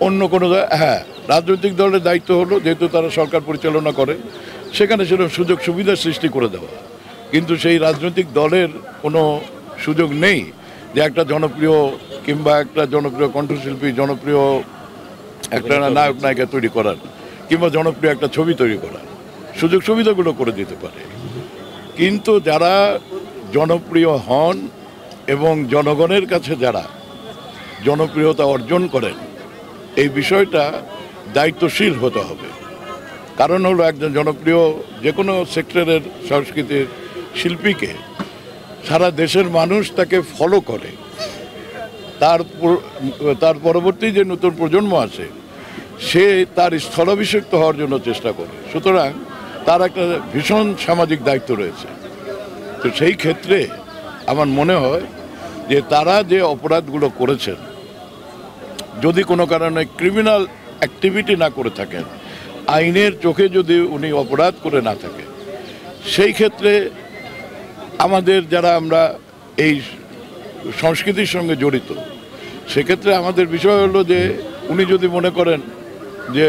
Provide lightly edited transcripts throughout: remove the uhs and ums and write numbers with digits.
অন্য কোনো হ্যাঁ, রাজনৈতিক দলের দায়িত্ব হলো যেহেতু তারা সরকার পরিচালনা করে সেখানে সেরকম সুযোগ সুবিধা সৃষ্টি করে দেওয়া, কিন্তু সেই রাজনৈতিক দলের কোনো সুযোগ নেই যে একটা জনপ্রিয় কিংবা একটা জনপ্রিয় কণ্ঠশিল্পী, জনপ্রিয় একটা নায়ক নায়িকা তৈরি করার কিংবা জনপ্রিয় একটা ছবি তৈরি করার সুযোগ সুবিধাগুলো করে দিতে পারে। কিন্তু যারা জনপ্রিয় হন এবং জনগণের কাছে যারা জনপ্রিয়তা অর্জন করেন, এই বিষয়টা দায়িত্বশীল হতে হবে। কারণ হলো একজন জনপ্রিয় যে কোনো সেক্টরের সংস্কৃতির শিল্পীকে সারা দেশের মানুষ তাকে ফলো করে, তার পরবর্তী যে নতুন প্রজন্ম আছে সে তার স্থলাভিষিক্ত হওয়ার জন্য চেষ্টা করে। সুতরাং তার একটা ভীষণ সামাজিক দায়িত্ব রয়েছে। তো সেই ক্ষেত্রে আমার মনে হয় যে তারা যে অপরাধগুলো করেছেন, যদি কোনো কারণে ক্রিমিনাল অ্যাক্টিভিটি না করে থাকেন, আইনের চোখে যদি উনি অপরাধ করে না থাকেন, সেই ক্ষেত্রে আমাদের যারা আমরা এই সংস্কৃতির সঙ্গে জড়িত, সেক্ষেত্রে আমাদের বিষয় হলো যে উনি যদি মনে করেন যে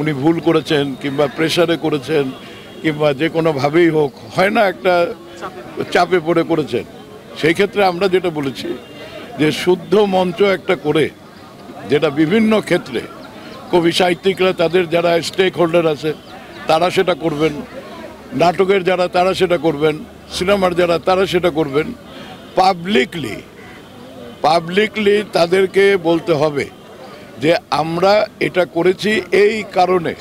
উনি ভুল করেছেন কিংবা প্রেশারে করেছেন কিংবা যে কোনোভাবেই হোক, হয় না একটা চাপে পড়ে করেছেন, সেই ক্ষেত্রে আমরা যেটা বলেছি যে শুদ্ধ মঞ্চ একটা করে, যেটা বিভিন্ন ক্ষেত্রে কবি সাহিত্যিকরা তাদের যারা স্টেক হোল্ডার আছে তারা সেটা করবেন, নাটকের যারা তারা সেটা করবেন, সিনেমার যারা তারা সেটা করবেন, পাবলিকলি তাদেরকে বলতে হবে যে আমরা এটা করেছি এই কারণে,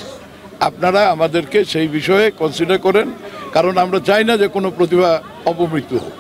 আপনারা আমাদেরকে সেই বিষয়ে কনসিডার করেন, কারণ আমরা চাই না যে কোনো প্রতিভা অপমৃত্যু হোক।